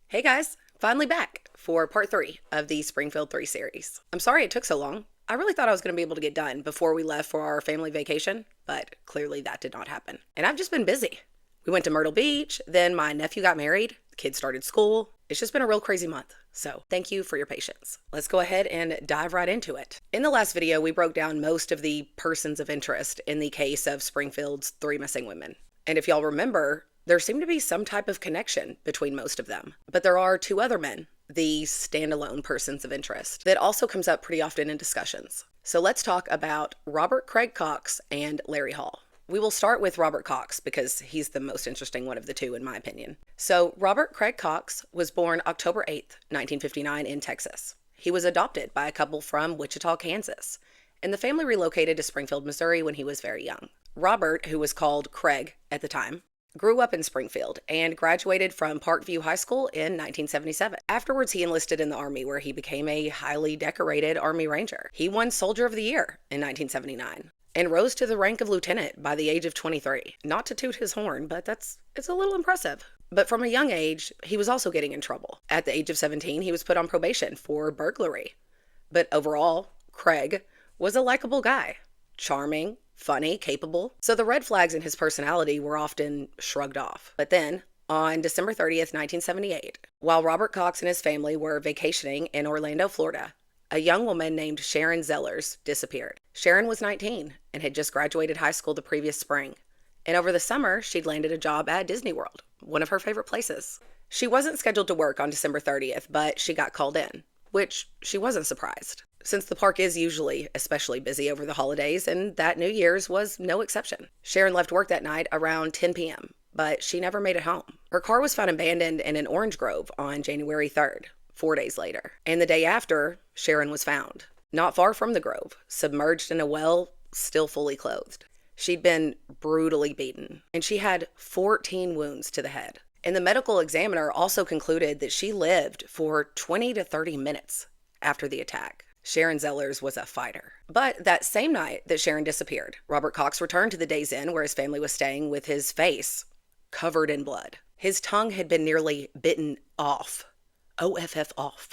Hey guys, finally back for part 3 of the Springfield 3 series. I'm sorry it took so long. I really thought I was going to be able to get done before we left for our family vacation, but clearly that did not happen. And I've just been busy. We went to Myrtle Beach, then my nephew got married, the kids started school. It's just been a real crazy month. So thank you for your patience. Let's go ahead and dive right into it. In the last video, we broke down most of the persons of interest in the case of Springfield's 3 missing women. And if y'all remember, there seemed to be some type of connection between most of them. But there are 2 other men, the standalone persons of interest, that also comes up pretty often in discussions. So let's talk about Robert Craig Cox and Larry Hall. We will start with Robert Cox because he's the most interesting one of the 2 in my opinion. So Robert Craig Cox was born October 8th, 1959 in Texas. He was adopted by a couple from Wichita, Kansas, and the family relocated to Springfield, Missouri when he was very young. Robert, who was called Craig at the time, grew up in Springfield and graduated from Parkview High School in 1977. Afterwards, he enlisted in the Army where he became a highly decorated Army Ranger. He won Soldier of the Year in 1979 and rose to the rank of lieutenant by the age of 23. Not to toot his horn, but it's a little impressive. But from a young age, he was also getting in trouble. At the age of 17, he was put on probation for burglary. But overall, Craig was a likable guy, charming, funny, capable. So the red flags in his personality were often shrugged off. But then, on December 30th, 1978, while Robert Cox and his family were vacationing in Orlando, Florida, a young woman named Sharon Zellers disappeared. Sharon was 19 and had just graduated high school the previous spring. And over the summer, she'd landed a job at Disney World, one of her favorite places. She wasn't scheduled to work on December 30th, but she got called in, which she wasn't surprised, since the park is usually especially busy over the holidays, and that New Year's was no exception. Sharon left work that night around 10 p.m., but she never made it home. Her car was found abandoned in an orange grove on January 3rd, 4 days later. And the day after, Sharon was found, not far from the grove, submerged in a well, still fully clothed. She'd been brutally beaten, and she had 14 wounds to the head. And the medical examiner also concluded that she lived for 20 to 30 minutes after the attack. Sharon Zellers was a fighter. But that same night that Sharon disappeared, Robert Cox returned to the Days Inn where his family was staying with his face covered in blood. His tongue had been nearly bitten off. OFF off.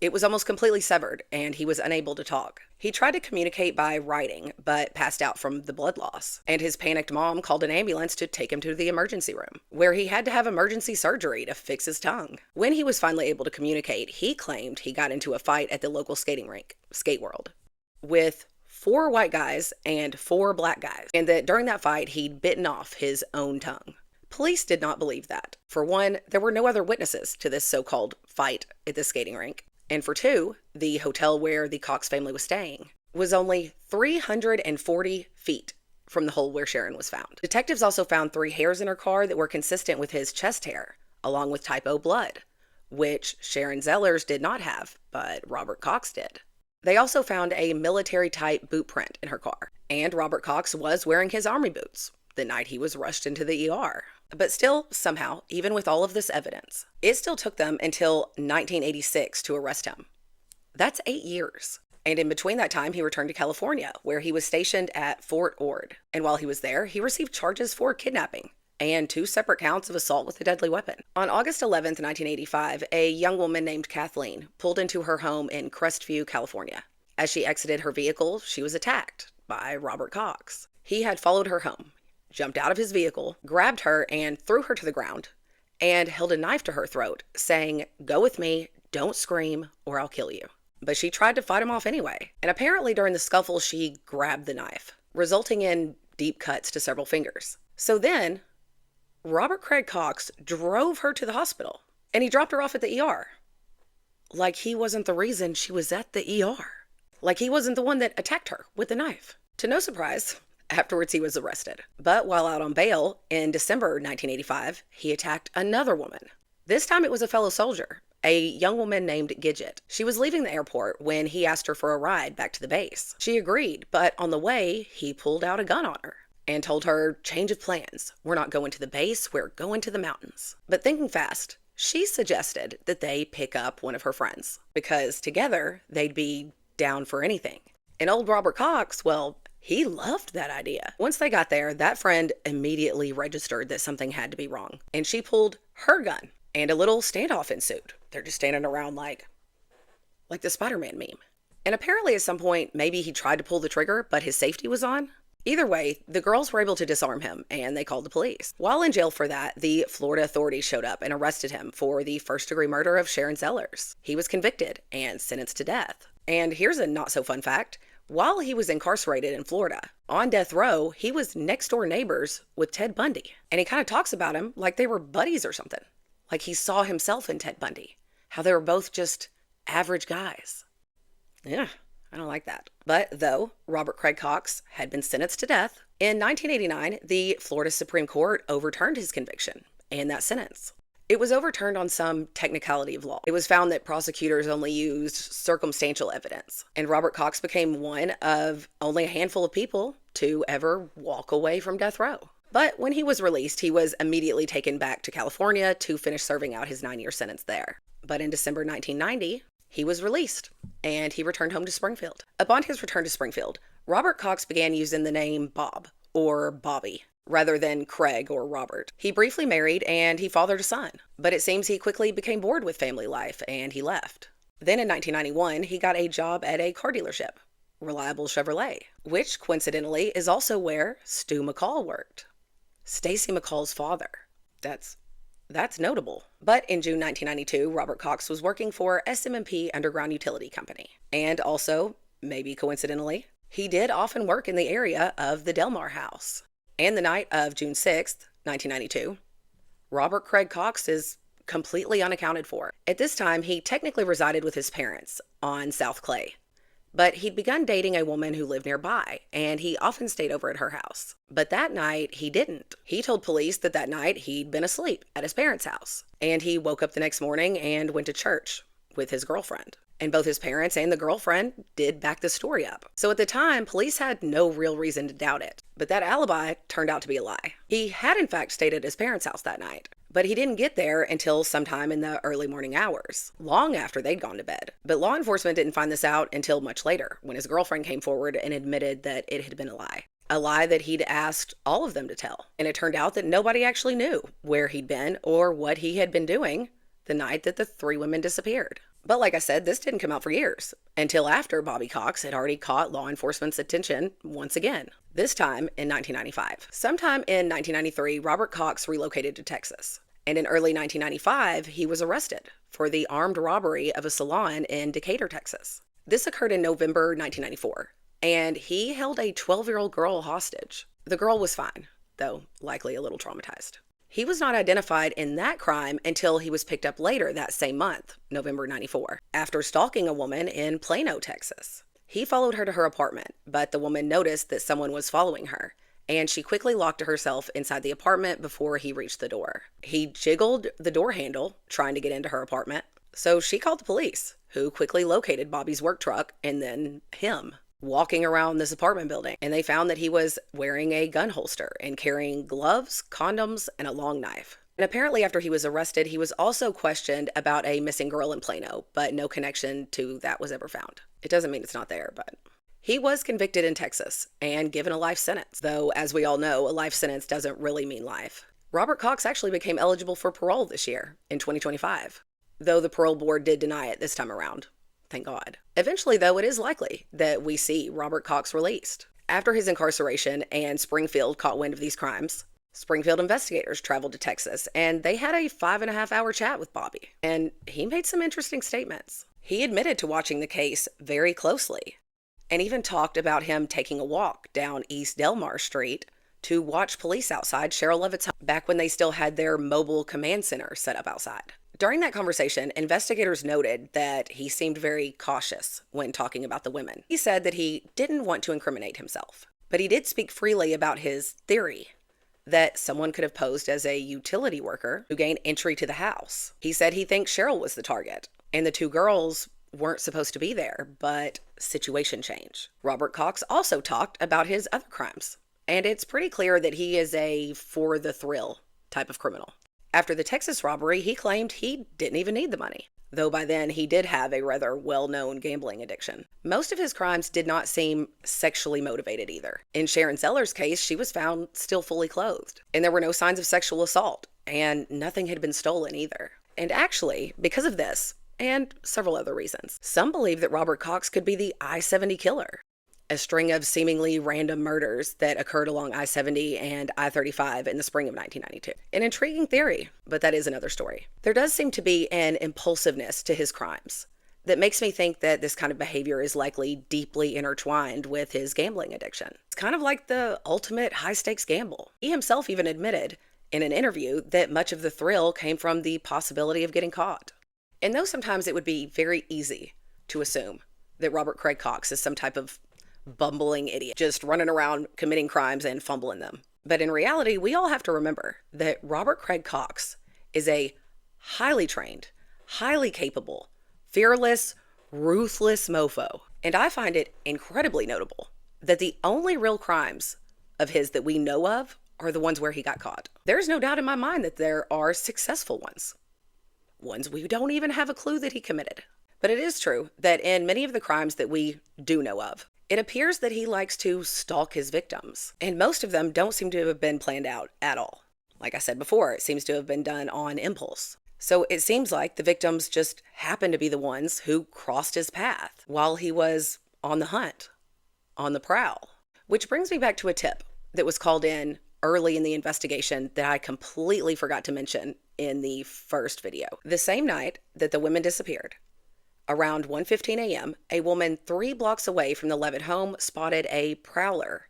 It was almost completely severed, and he was unable to talk. He tried to communicate by writing, but passed out from the blood loss. And his panicked mom called an ambulance to take him to the emergency room, where he had to have emergency surgery to fix his tongue. When he was finally able to communicate, he claimed he got into a fight at the local skating rink, Skate World, with 4 white guys and 4 black guys, and that during that fight, he'd bitten off his own tongue. Police did not believe that. For one, there were no other witnesses to this so-called fight at the skating rink. And for 2, the hotel where the Cox family was staying was only 340 feet from the hole where Sharon was found. Detectives also found 3 hairs in her car that were consistent with his chest hair, along with type O blood, which Sharon Zellers did not have, but Robert Cox did. They also found a military-type boot print in her car, and Robert Cox was wearing his army boots the night he was rushed into the ER. But still, somehow, even with all of this evidence, it still took them until 1986 to arrest him. That's 8 years. And in between that time, he returned to California, where he was stationed at Fort Ord. And while he was there, he received charges for kidnapping and 2 separate counts of assault with a deadly weapon. On August 11th, 1985, a young woman named Kathleen pulled into her home in Crestview, California. As she exited her vehicle, she was attacked by Robert Cox. He had followed her home, jumped out of his vehicle, grabbed her and threw her to the ground, and held a knife to her throat, saying, "Go with me, don't scream, or I'll kill you." But she tried to fight him off anyway. And apparently during the scuffle, she grabbed the knife, resulting in deep cuts to several fingers. So then, Robert Craig Cox drove her to the hospital, and he dropped her off at the ER. Like he wasn't the reason she was at the ER. Like he wasn't the one that attacked her with the knife. To no surprise, afterwards, he was arrested. But while out on bail in December 1985, he attacked another woman. This time it was a fellow soldier, a young woman named Gidget. She was leaving the airport when he asked her for a ride back to the base. She agreed, but on the way, he pulled out a gun on her and told her, "Change of plans. We're not going to the base, we're going to the mountains." But thinking fast, she suggested that they pick up one of her friends, because together they'd be down for anything. And old Robert Cox, well, he loved that idea. Once they got there, that friend immediately registered that something had to be wrong, and she pulled her gun and a little standoff ensued. They're just standing around like the Spider-Man meme. And apparently at some point, maybe he tried to pull the trigger, but his safety was on. Either way, the girls were able to disarm him, and they called the police. While in jail for that, the Florida authorities showed up and arrested him for the first-degree murder of Sharon Zellers. He was convicted and sentenced to death. And here's a not-so-fun fact. While he was incarcerated in Florida, on death row, he was next-door neighbors with Ted Bundy. And he kind of talks about him like they were buddies or something. Like he saw himself in Ted Bundy. How they were both just average guys. Yeah, I don't like that. But though Robert Craig Cox had been sentenced to death, in 1989, the Florida Supreme Court overturned his conviction and that sentence. It was overturned on some technicality of law. It was found that prosecutors only used circumstantial evidence, and Robert Cox became one of only a handful of people to ever walk away from death row. But when he was released, he was immediately taken back to California to finish serving out his 9-year sentence there. But in December 1990, he was released, and he returned home to Springfield. Upon his return to Springfield, Robert Cox began using the name Bob, or Bobby, rather than Craig or Robert. He briefly married, and he fathered a son, but it seems he quickly became bored with family life, and he left. Then in 1991, he got a job at a car dealership, Reliable Chevrolet, which coincidentally is also where Stu McCall worked. Stacy McCall's father. That's notable. But in June 1992, Robert Cox was working for SM&P Underground Utility Company. And also, maybe coincidentally, he did often work in the area of the Delmar House. And the night of June 6th, 1992, Robert Craig Cox is completely unaccounted for. At this time, he technically resided with his parents on South Clay. But he'd begun dating a woman who lived nearby, and he often stayed over at her house. But that night, he didn't. He told police that night he'd been asleep at his parents' house, and he woke up the next morning and went to church with his girlfriend. And both his parents and the girlfriend did back the story up. So at the time, police had no real reason to doubt it. But that alibi turned out to be a lie. He had in fact stayed at his parents' house that night. But he didn't get there until sometime in the early morning hours, long after they'd gone to bed. But law enforcement didn't find this out until much later, when his girlfriend came forward and admitted that it had been a lie. A lie that he'd asked all of them to tell. And it turned out that nobody actually knew where he'd been or what he had been doing the night that the 3 women disappeared. But like I said, this didn't come out for years, until after Bobby Cox had already caught law enforcement's attention once again, this time in 1995. Sometime in 1993, Robert Cox relocated to Texas, and in early 1995, he was arrested for the armed robbery of a salon in Decatur, Texas. This occurred in November 1994, and he held a 12-year-old girl hostage. The girl was fine, though likely a little traumatized. He was not identified in that crime until he was picked up later that same month, November 94, after stalking a woman in Plano, Texas. He followed her to her apartment, but the woman noticed that someone was following her, and she quickly locked herself inside the apartment before he reached the door. He jiggled the door handle, trying to get into her apartment, so she called the police, who quickly located Bobby's work truck and then him, walking around this apartment building, and they found that he was wearing a gun holster and carrying gloves, condoms, and a long knife. And apparently after he was arrested, he was also questioned about a missing girl in Plano, but no connection to that was ever found. It doesn't mean it's not there, but he was convicted in Texas and given a life sentence, though as we all know, a life sentence doesn't really mean life. Robert Cox actually became eligible for parole this year in 2025, though the parole board did deny it this time around. Thank God. Eventually, though, it is likely that we see Robert Cox released. After his incarceration and Springfield caught wind of these crimes, Springfield investigators traveled to Texas, and they had a 5.5-hour chat with Bobby. And he made some interesting statements. He admitted to watching the case very closely, and even talked about him taking a walk down East Delmar Street to watch police outside Cheryl Levitt's home, back when they still had their mobile command center set up outside. During that conversation, investigators noted that he seemed very cautious when talking about the women. He said that he didn't want to incriminate himself, but he did speak freely about his theory that someone could have posed as a utility worker who gained entry to the house. He said he thinks Cheryl was the target, and the 2 girls weren't supposed to be there, but situation change. Robert Cox also talked about his other crimes, and it's pretty clear that he is a for the thrill type of criminal. After the Texas robbery, he claimed he didn't even need the money, though by then he did have a rather well-known gambling addiction. Most of his crimes did not seem sexually motivated either. In Sharon Zellers' case, she was found still fully clothed, and there were no signs of sexual assault, and nothing had been stolen either. And actually, because of this, and several other reasons, some believe that Robert Cox could be the I-70 killer, a string of seemingly random murders that occurred along I-70 and I-35 in the spring of 1992. An intriguing theory, but that is another story. There does seem to be an impulsiveness to his crimes that makes me think that this kind of behavior is likely deeply intertwined with his gambling addiction. It's kind of like the ultimate high-stakes gamble. He himself even admitted in an interview that much of the thrill came from the possibility of getting caught. And though sometimes it would be very easy to assume that Robert Craig Cox is some type of bumbling idiot, just running around committing crimes and fumbling them. But in reality, we all have to remember that Robert Craig Cox is a highly trained, highly capable, fearless, ruthless mofo. And I find it incredibly notable that the only real crimes of his that we know of are the ones where he got caught. There's no doubt in my mind that there are successful ones we don't even have a clue that he committed. But it is true that in many of the crimes that we do know of, it appears that he likes to stalk his victims, and most of them don't seem to have been planned out at all. Like I said before, it seems to have been done on impulse. So it seems like the victims just happened to be the ones who crossed his path while he was on the hunt, on the prowl. Which brings me back to a tip that was called in early in the investigation that I completely forgot to mention in the first video. The same night that the women disappeared, around 1:15 a.m., a woman 3 blocks away from the Levitt home spotted a prowler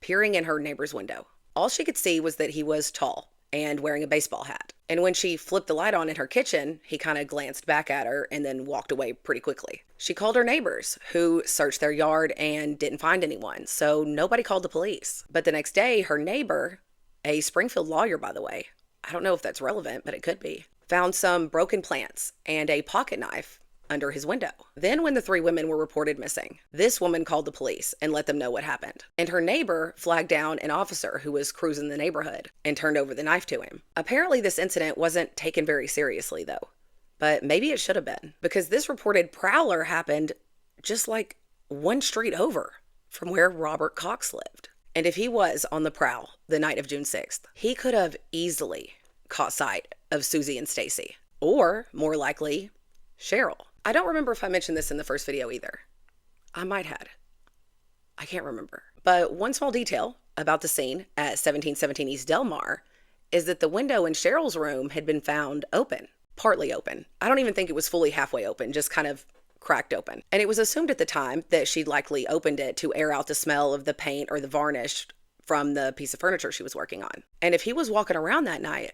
peering in her neighbor's window. All she could see was that he was tall and wearing a baseball hat. And when she flipped the light on in her kitchen, he kind of glanced back at her and then walked away pretty quickly. She called her neighbors, who searched their yard and didn't find anyone, so nobody called the police. But the next day, her neighbor, a Springfield lawyer, by the way, I don't know if that's relevant, but it could be, found some broken plants and a pocket knife under his window. Then when the 3 women were reported missing, this woman called the police and let them know what happened. And her neighbor flagged down an officer who was cruising the neighborhood and turned over the knife to him. Apparently this incident wasn't taken very seriously though, but maybe it should have been, because this reported prowler happened just like 1 street over from where Robert Cox lived. And if he was on the prowl the night of June 6th, he could have easily caught sight of Susie and Stacy, or more likely, Cheryl. I don't remember if I mentioned this in the first video either. I might have. I can't remember. But one small detail about the scene at 1717 East Delmar is that the window in Cheryl's room had been found open, partly open. I don't even think it was fully halfway open, just kind of cracked open. And it was assumed at the time that she'd likely opened it to air out the smell of the paint or the varnish from the piece of furniture she was working on. And if he was walking around that night,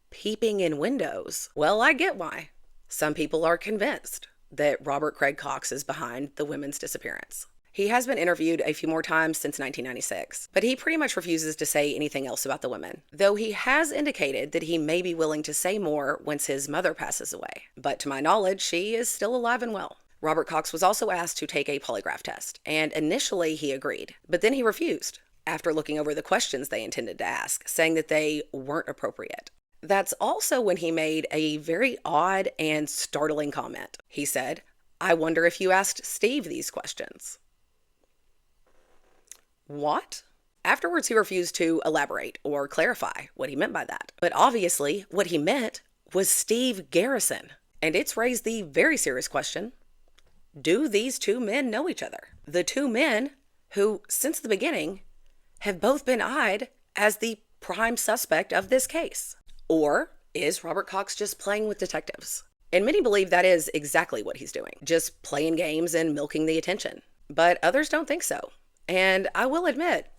peeping in windows, well, I get why. Some people are convinced that Robert Craig Cox is behind the women's disappearance. He has been interviewed a few more times since 1996, but he pretty much refuses to say anything else about the women, though he has indicated that he may be willing to say more once his mother passes away. But to my knowledge, she is still alive and well. Robert Cox was also asked to take a polygraph test, and initially he agreed, but then he refused after looking over the questions they intended to ask, saying that they weren't appropriate. That's also when he made a very odd and startling comment. He said, "I wonder if you asked Steve these questions." What? Afterwards, he refused to elaborate or clarify what he meant by that. But obviously, what he meant was Steve Garrison. And it's raised the very serious question, do these 2 men know each other? The 2 men who, since the beginning, have both been eyed as the prime suspect of this case. Or is Robert Cox just playing with detectives? And many believe that is exactly what he's doing, just playing games and milking the attention. But others don't think so. And I will admit,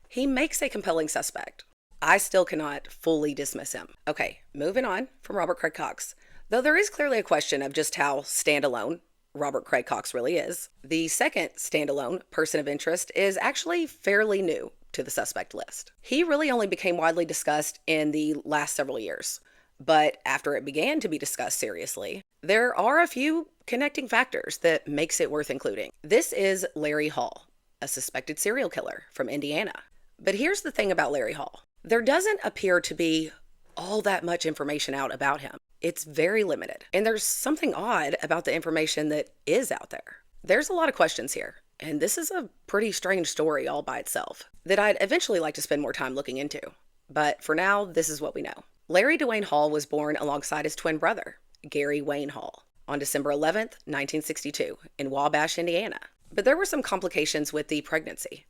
he makes a compelling suspect. I still cannot fully dismiss him. Okay, moving on from Robert Craig Cox. Though there is clearly a question of just how standalone Robert Craig Cox really is, the second standalone person of interest is actually fairly new to the suspect list. He really only became widely discussed in the last several years, but after it began to be discussed seriously, there are a few connecting factors that makes it worth including. This is Larry Hall, a suspected serial killer from Indiana. But here's the thing about Larry Hall. There doesn't appear to be all that much information out about him. It's very limited. And there's something odd about the information that is out there. There's a lot of questions here. And this is a pretty strange story all by itself that I'd eventually like to spend more time looking into. But for now, this is what we know. Larry Dwayne Hall was born alongside his twin brother, Gary Wayne Hall, on December 11th, 1962, in Wabash, Indiana. But there were some complications with the pregnancy.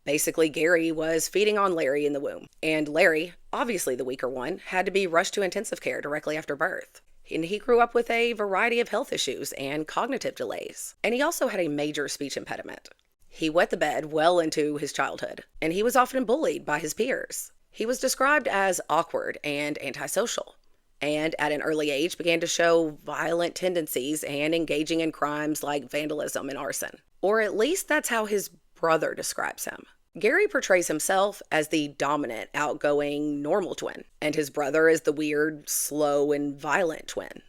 Basically, Gary was feeding on Larry in the womb, and Larry, obviously the weaker one, had to be rushed to intensive care directly after birth. And he grew up with a variety of health issues and cognitive delays. And he also had a major speech impediment. He wet the bed well into his childhood, and he was often bullied by his peers. He was described as awkward and antisocial, and at an early age began to show violent tendencies and engaging in crimes like vandalism and arson. Or at least that's how his brother describes him. Gary portrays himself as the dominant, outgoing, normal twin, and his brother is the weird, slow, and violent twin,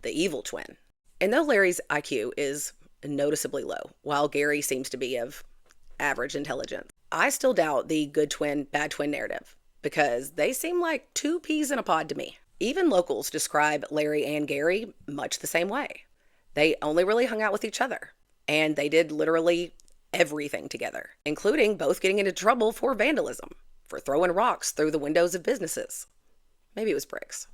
the evil twin. And though Larry's IQ is noticeably low, while Gary seems to be of average intelligence, I still doubt the good twin, bad twin narrative, because they seem like two peas in a pod to me. Even locals describe Larry and Gary much the same way. They only really hung out with each other, and they did literally everything together, including both getting into trouble for vandalism, for throwing rocks through the windows of businesses. Maybe it was bricks.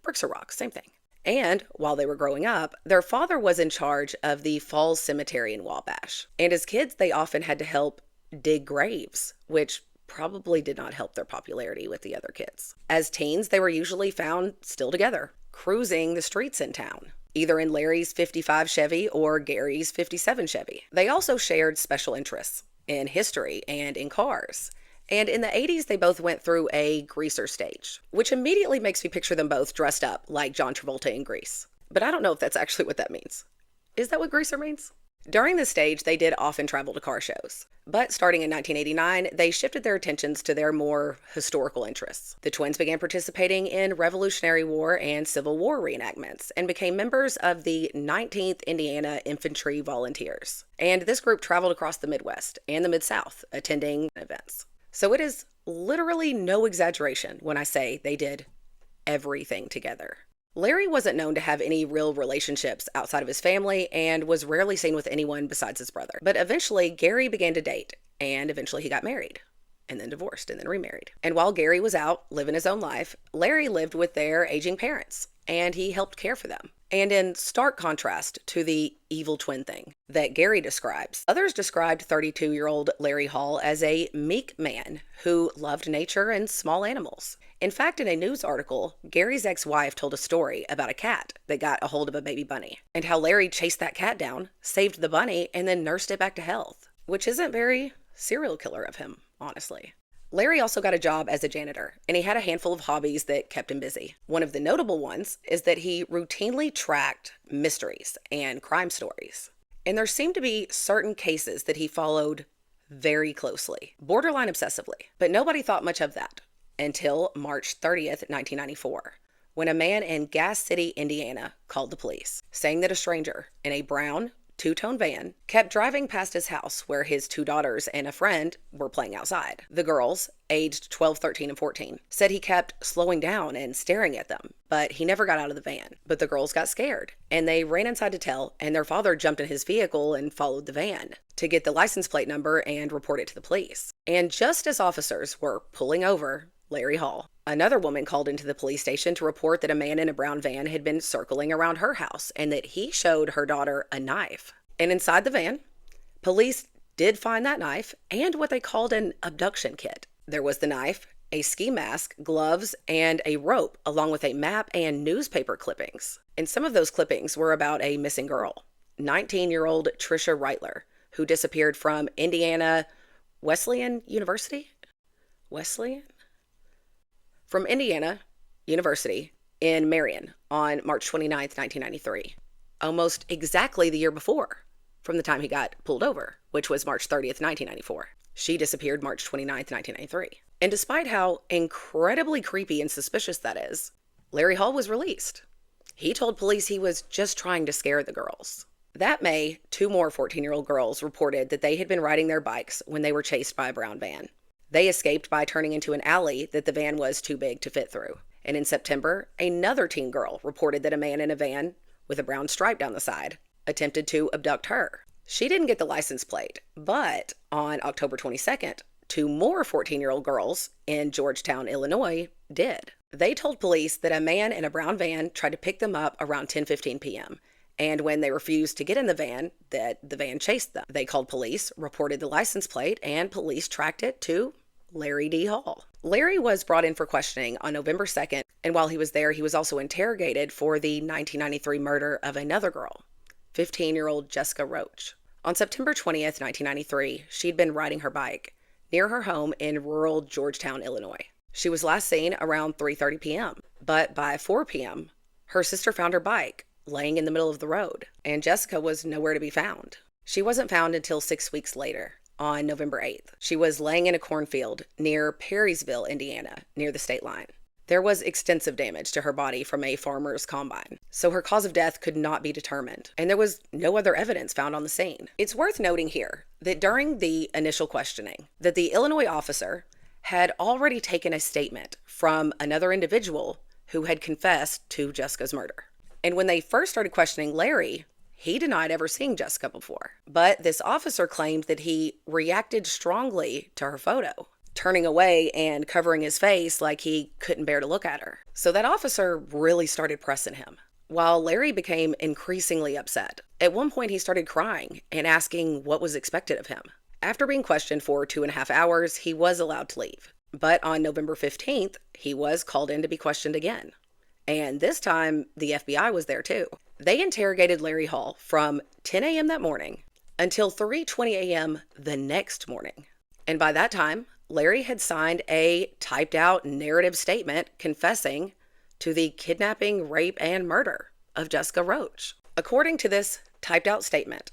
Bricks or rocks, same thing. And while they were growing up, their father was in charge of the Falls Cemetery in Wabash. And as kids, they often had to help dig graves, which probably did not help their popularity with the other kids. As teens, they were usually found still together, cruising the streets in town, either in Larry's 55 Chevy or Gary's 57 Chevy. They also shared special interests in history and in cars. And in the 80s, they both went through a greaser stage, which immediately makes me picture them both dressed up like John Travolta in Grease. But I don't know if that's actually what that means. Is that what greaser means? During this stage, they did often travel to car shows. But starting in 1989, they shifted their attentions to their more historical interests. The twins began participating in Revolutionary War and Civil War reenactments and became members of the 19th Indiana Infantry Volunteers. And this group traveled across the Midwest and the Mid-South, attending events. So it is literally no exaggeration when I say they did everything together. Larry wasn't known to have any real relationships outside of his family and was rarely seen with anyone besides his brother. But eventually, Gary began to date, and eventually he got married, and then divorced, and then remarried. And while Gary was out living his own life, Larry lived with their aging parents, and he helped care for them. And in stark contrast to the evil twin thing that Gary describes, others described 32-year-old Larry Hall as a meek man who loved nature and small animals. In fact, in a news article, Gary's ex-wife told a story about a cat that got a hold of a baby bunny, and how Larry chased that cat down, saved the bunny, and then nursed it back to health, which isn't very serial killer of him, honestly. Larry also got a job as a janitor, and he had a handful of hobbies that kept him busy. One of the notable ones is that he routinely tracked mysteries and crime stories. And there seemed to be certain cases that he followed very closely, borderline obsessively. But nobody thought much of that until March 30th, 1994, when a man in Gas City, Indiana, called the police, saying that a stranger in a brown, two-tone van kept driving past his house where his two daughters and a friend were playing outside. The girls, aged 12, 13, and 14, said he kept slowing down and staring at them, but he never got out of the van. But the girls got scared, and they ran inside to tell, and their father jumped in his vehicle and followed the van to get the license plate number and report it to the police. And just as officers were pulling over Larry Hall, another woman called into the police station to report that a man in a brown van had been circling around her house and that he showed her daughter a knife. And inside the van, police did find that knife and what they called an abduction kit. There was the knife, a ski mask, gloves, and a rope, along with a map and newspaper clippings. And some of those clippings were about a missing girl, 19-year-old Trisha Reitler, who disappeared from Indiana Wesleyan University? From Indiana University in Marion on March 29th, 1993, almost exactly the year before from the time he got pulled over, which was March 30th, 1994. She disappeared March 29th, 1993. And despite how incredibly creepy and suspicious that is, Larry Hall was released. He told police he was just trying to scare the girls. That May, two more 14-year-old girls reported that they had been riding their bikes when they were chased by a brown van. They escaped by turning into an alley that the van was too big to fit through. And in September, another teen girl reported that a man in a van with a brown stripe down the side attempted to abduct her. She didn't get the license plate, but on October 22nd, two more 14-year-old girls in Georgetown, Illinois did. They told police that a man in a brown van tried to pick them up around 10:15 p.m. And when they refused to get in the van, that the van chased them. They called police, reported the license plate, and police tracked it to Larry D. Hall. Larry was brought in for questioning on November 2nd, and while he was there, he was also interrogated for the 1993 murder of another girl, 15-year-old Jessica Roach. On September 20th, 1993, she'd been riding her bike near her home in rural Georgetown, Illinois. She was last seen around 3:30 p.m., but by 4 p.m., her sister found her bike laying in the middle of the road, and Jessica was nowhere to be found. She wasn't found until 6 weeks later, on November 8th. She was laying in a cornfield near Perrysville, Indiana, near the state line. There was extensive damage to her body from a farmer's combine, so her cause of death could not be determined, and there was no other evidence found on the scene. It's worth noting here that during the initial questioning, that the Illinois officer had already taken a statement from another individual who had confessed to Jessica's murder. And when they first started questioning Larry, he denied ever seeing Jessica before. But this officer claimed that he reacted strongly to her photo, turning away and covering his face like he couldn't bear to look at her. So that officer really started pressing him, while Larry became increasingly upset. At one point, he started crying and asking what was expected of him. After being questioned for 2.5 hours, he was allowed to leave. But on November 15th, he was called in to be questioned again. And this time, the FBI was there too. They interrogated Larry Hall from 10 a.m. that morning until 3:20 a.m. the next morning. And by that time, Larry had signed a typed-out narrative statement confessing to the kidnapping, rape, and murder of Jessica Roach. According to this typed-out statement,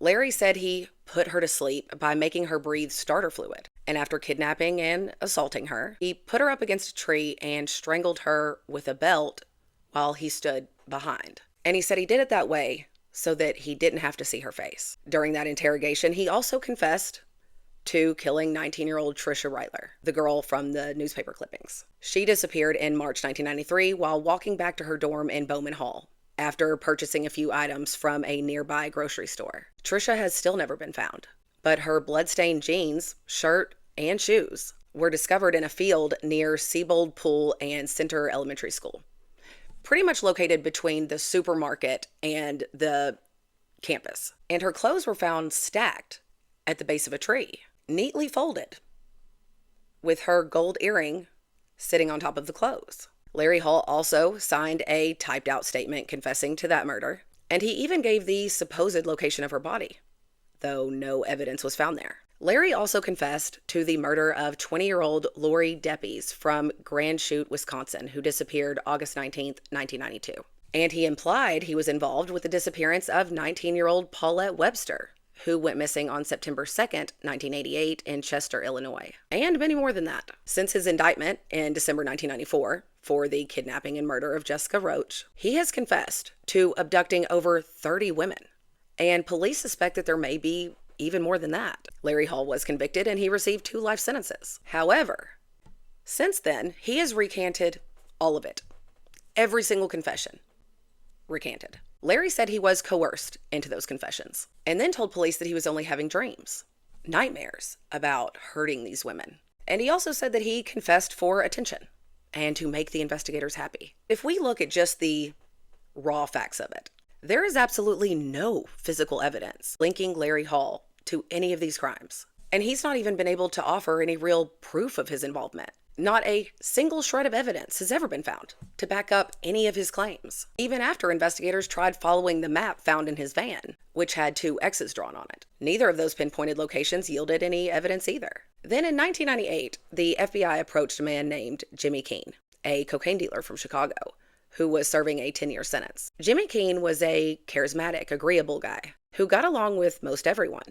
Larry said he put her to sleep by making her breathe starter fluid. And after kidnapping and assaulting her, he put her up against a tree and strangled her with a belt while he stood behind. And he said he did it that way so that he didn't have to see her face. During that interrogation, he also confessed to killing 19-year-old Trisha Reitler, the girl from the newspaper clippings. She disappeared in March 1993 while walking back to her dorm in Bowman Hall after purchasing a few items from a nearby grocery store. Trisha has still never been found, but her bloodstained jeans, shirt, and shoes were discovered in a field near Siebold Pool and Center Elementary School, pretty much located between the supermarket and the campus. And her clothes were found stacked at the base of a tree, neatly folded, with her gold earring sitting on top of the clothes. Larry Hall also signed a typed-out statement confessing to that murder, and he even gave the supposed location of her body, though no evidence was found there. Larry also confessed to the murder of 20-year-old Lori Deppies from Grand Chute, Wisconsin, who disappeared August 19, 1992. And he implied he was involved with the disappearance of 19-year-old Paulette Webster, who went missing on September 2nd, 1988 in Chester, Illinois. And many more than that. Since his indictment in December 1994 for the kidnapping and murder of Jessica Roach, he has confessed to abducting over 30 women. And police suspect that there may be even more than that. Larry Hall was convicted and he received 2 life sentences. However, since then, he has recanted all of it. Every single confession recanted. Larry said he was coerced into those confessions and then told police that he was only having dreams, nightmares about hurting these women. And he also said that he confessed for attention and to make the investigators happy. If we look at just the raw facts of it, there is absolutely no physical evidence linking Larry Hall to any of these crimes. And he's not even been able to offer any real proof of his involvement. Not a single shred of evidence has ever been found to back up any of his claims, even after investigators tried following the map found in his van, which had 2 X's drawn on it. Neither of those pinpointed locations yielded any evidence either. Then in 1998, the FBI approached a man named Jimmy Keane, a cocaine dealer from Chicago, who was serving a 10-year sentence. Jimmy Keane was a charismatic, agreeable guy who got along with most everyone.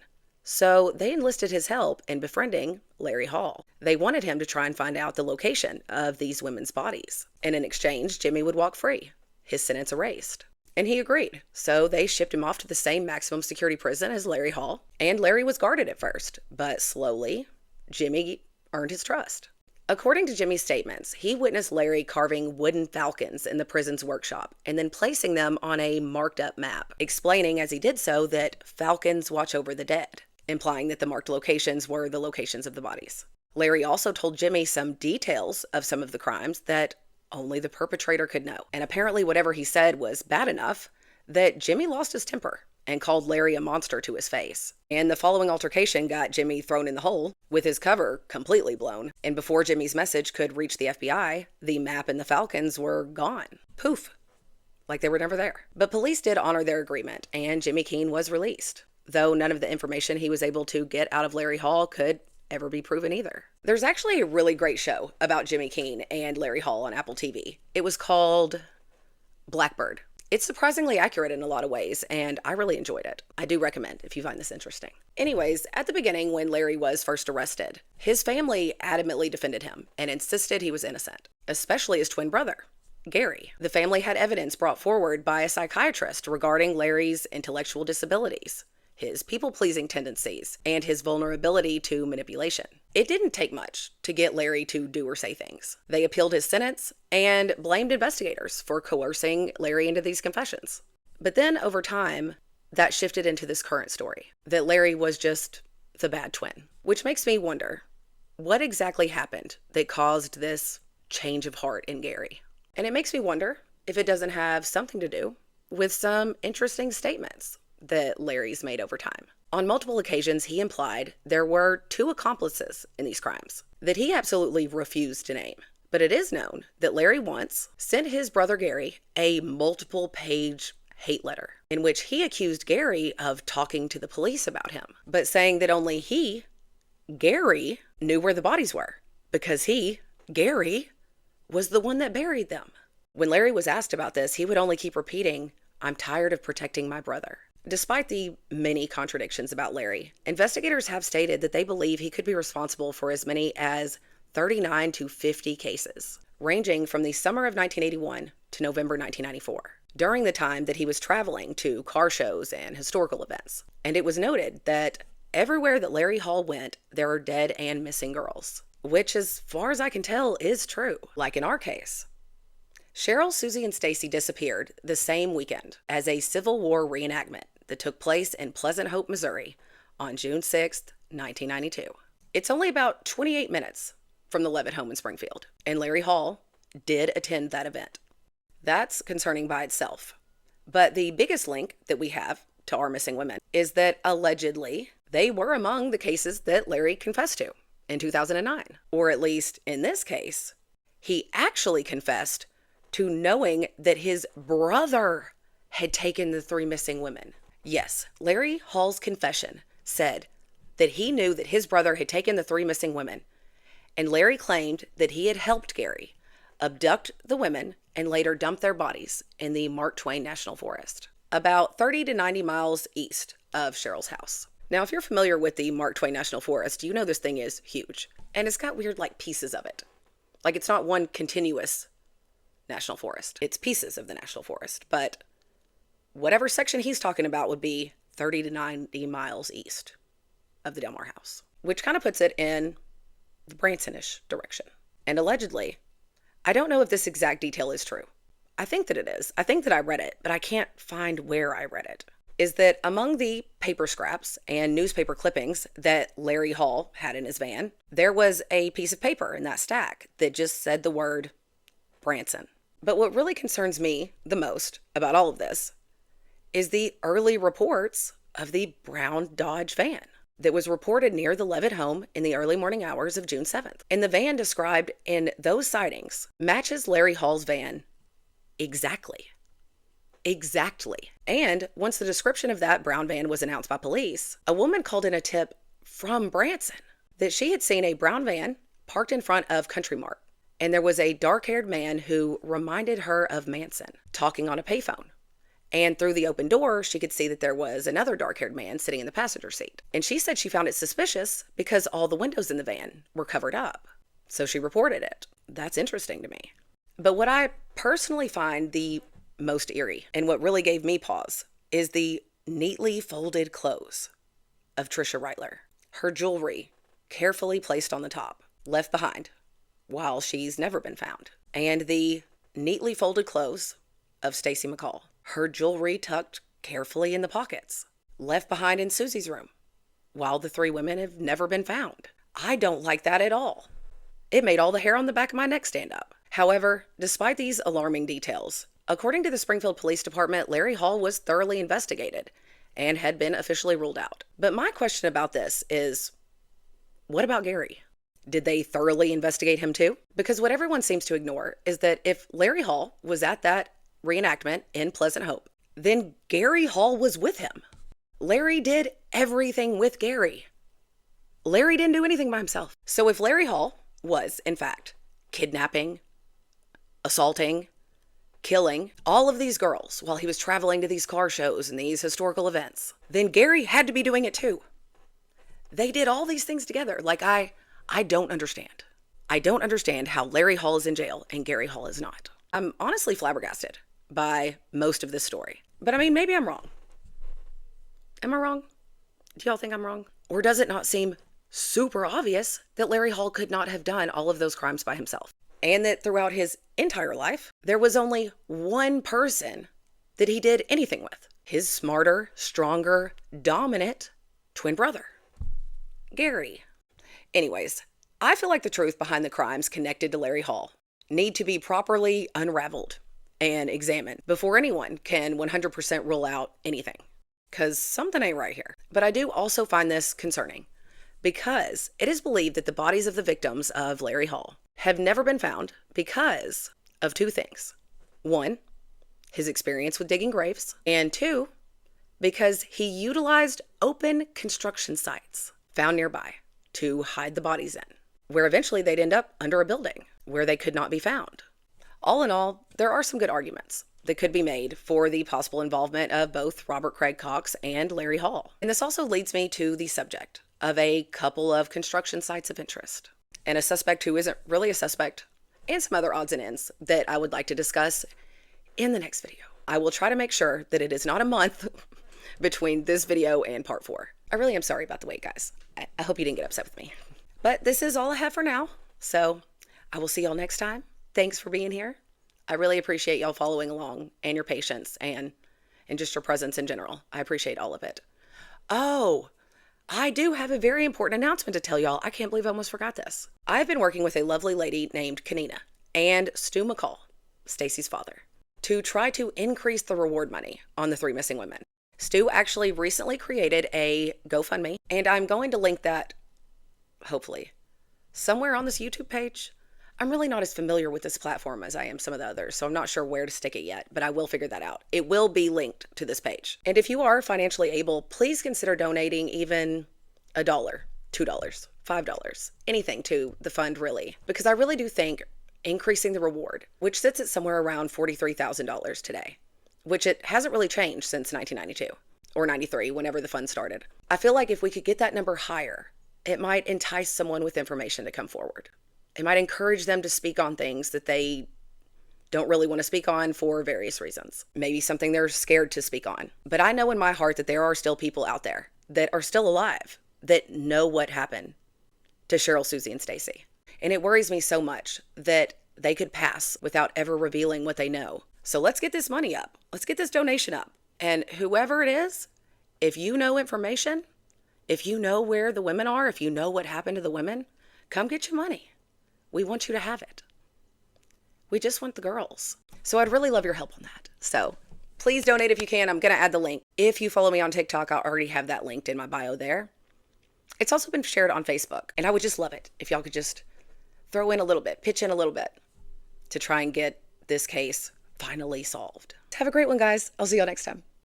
So they enlisted his help in befriending Larry Hall. They wanted him to try and find out the location of these women's bodies. And in exchange, Jimmy would walk free, his sentence erased. And he agreed. So they shipped him off to the same maximum security prison as Larry Hall. And Larry was guarded at first, but slowly, Jimmy earned his trust. According to Jimmy's statements, he witnessed Larry carving wooden falcons in the prison's workshop and then placing them on a marked-up map, explaining as he did so that falcons watch over the dead, implying that the marked locations were the locations of the bodies. Larry also told Jimmy some details of some of the crimes that only the perpetrator could know. And apparently whatever he said was bad enough that Jimmy lost his temper and called Larry a monster to his face. And the following altercation got Jimmy thrown in the hole, with his cover completely blown. And before Jimmy's message could reach the FBI, the map and the Falcons were gone. Poof. Like they were never there. But police did honor their agreement, and Jimmy Keane was released, though none of the information he was able to get out of Larry Hall could ever be proven either. There's actually a really great show about Jimmy Keane and Larry Hall on Apple TV. It was called Blackbird. It's surprisingly accurate in a lot of ways, and I really enjoyed it. I do recommend if you find this interesting. Anyways, at the beginning, when Larry was first arrested, his family adamantly defended him and insisted he was innocent, especially his twin brother, Gary. The family had evidence brought forward by a psychiatrist regarding Larry's intellectual disabilities, his people-pleasing tendencies, and his vulnerability to manipulation. It didn't take much to get Larry to do or say things. They appealed his sentence and blamed investigators for coercing Larry into these confessions. But then, over time, that shifted into this current story, that Larry was just the bad twin. Which makes me wonder, what exactly happened that caused this change of heart in Gary? And it makes me wonder if it doesn't have something to do with some interesting statements that Larry's made over time. On multiple occasions, he implied there were 2 accomplices in these crimes that he absolutely refused to name. But it is known that Larry once sent his brother Gary a multiple-page hate letter in which he accused Gary of talking to the police about him, but saying that only he, Gary, knew where the bodies were because he, Gary, was the one that buried them. When Larry was asked about this, he would only keep repeating, "I'm tired of protecting my brother." Despite the many contradictions about Larry, investigators have stated that they believe he could be responsible for as many as 39 to 50 cases, ranging from the summer of 1981 to November 1994, during the time that he was traveling to car shows and historical events. And it was noted that everywhere that Larry Hall went, there are dead and missing girls, which, as far as I can tell, is true. Like in our case, Cheryl, Susie, and Stacy disappeared the same weekend as a Civil War reenactment that took place in Pleasant Hope, Missouri on June 6th, 1992. It's only about 28 minutes from the Levitt home in Springfield, and Larry Hall did attend that event. That's concerning by itself. But the biggest link that we have to our missing women is that allegedly they were among the cases that Larry confessed to in 2009. Or at least in this case, he actually confessed to knowing that his brother had taken the 3 missing women. Yes, Larry Hall's confession said that he knew that his brother had taken the 3 missing women, and Larry claimed that he had helped Gary abduct the women and later dump their bodies in the Mark Twain National Forest, about 30 to 90 miles east of Cheryl's house. Now, if you're familiar with the Mark Twain National Forest, you know this thing is huge, and it's got weird pieces of it. Like, it's not one continuous national forest. It's pieces of the national forest, but whatever section he's talking about would be 30 to 90 miles east of the Delmar house, which kind of puts it in the Branson-ish direction. And allegedly, I don't know if this exact detail is true. I think that it is. I think that I read it, but I can't find where I read it. Is that among the paper scraps and newspaper clippings that Larry Hall had in his van, there was a piece of paper in that stack that just said the word Branson. But what really concerns me the most about all of this is the early reports of the brown Dodge van that was reported near the Levitt home in the early morning hours of June 7th. And the van described in those sightings matches Larry Hall's van exactly. Exactly. And once the description of that brown van was announced by police, a woman called in a tip from Branson that she had seen a brown van parked in front of Country Mart. And there was a dark-haired man who reminded her of Manson talking on a payphone. And through the open door, she could see that there was another dark-haired man sitting in the passenger seat. And she said she found it suspicious because all the windows in the van were covered up. So she reported it. That's interesting to me. But what I personally find the most eerie, and what really gave me pause, is the neatly folded clothes of Trisha Reitler. Her jewelry carefully placed on the top, left behind, while she's never been found. And the neatly folded clothes of Stacy McCall. Her jewelry tucked carefully in the pockets, left behind in Susie's room, while the 3 women have never been found. I don't like that at all. It made all the hair on the back of my neck stand up. However, despite these alarming details, according to the Springfield Police Department, Larry Hall was thoroughly investigated and had been officially ruled out. But my question about this is, what about Gary? Did they thoroughly investigate him too? Because what everyone seems to ignore is that if Larry Hall was at that reenactment in Pleasant Hope, then Gary Hall was with him. Larry did everything with Gary. Larry didn't do anything by himself. So if Larry Hall was, in fact, kidnapping, assaulting, killing all of these girls while he was traveling to these car shows and these historical events, then Gary had to be doing it too. They did all these things together. Like, I don't understand. I don't understand how Larry Hall is in jail and Gary Hall is not. I'm honestly flabbergasted by most of this story. But I mean, maybe I'm wrong. Am I wrong? Do y'all think I'm wrong? Or does it not seem super obvious that Larry Hall could not have done all of those crimes by himself? And that throughout his entire life, there was only one person that he did anything with. His smarter, stronger, dominant twin brother, Gary. Anyways, I feel like the truth behind the crimes connected to Larry Hall need to be properly unraveled and examined before anyone can 100% rule out anything. Because something ain't right here. But I do also find this concerning because it is believed that the bodies of the victims of Larry Hall have never been found because of two things. One, his experience with digging graves. And two, because he utilized open construction sites found nearby to hide the bodies in, where eventually they'd end up under a building where they could not be found. All in all, there are some good arguments that could be made for the possible involvement of both Robert Craig Cox and Larry Hall. And this also leads me to the subject of a couple of construction sites of interest and a suspect who isn't really a suspect and some other odds and ends that I would like to discuss in the next video. I will try to make sure that it is not a month between this video and part 4. I really am sorry about the wait, guys. I hope you didn't get upset with me. But this is all I have for now. So I will see y'all next time. Thanks for being here. I really appreciate y'all following along and your patience and just your presence in general. I appreciate all of it. Oh, I do have a very important announcement to tell y'all. I can't believe I almost forgot this. I've been working with a lovely lady named Kanina and Stu McCall, Stacy's father, to try to increase the reward money on the 3 missing women. Stu actually recently created a GoFundMe, and I'm going to link that, hopefully, somewhere on this YouTube page. I'm really not as familiar with this platform as I am some of the others, so I'm not sure where to stick it yet, but I will figure that out. It will be linked to this page. And if you are financially able, please consider donating even $1, $2, $5, anything to the fund, really, because I really do think increasing the reward, which sits at somewhere around $43,000 today, which it hasn't really changed since 1992 or 93, whenever the fund started. I feel like if we could get that number higher, it might entice someone with information to come forward. It might encourage them to speak on things that they don't really want to speak on for various reasons. Maybe something they're scared to speak on. But I know in my heart that there are still people out there that are still alive that know what happened to Cheryl, Susie, and Stacy. And it worries me so much that they could pass without ever revealing what they know. So let's get this money up. Let's get this donation up. And whoever it is, if you know information, if you know where the women are, if you know what happened to the women, come get your money. We want you to have it. We just want the girls. So I'd really love your help on that. So please donate if you can. I'm going to add the link. If you follow me on TikTok, I already have that linked in my bio there. It's also been shared on Facebook. And I would just love it if y'all could just throw in a little bit, pitch in a little bit to try and get this case finally solved. Have a great one, guys. I'll see y'all next time.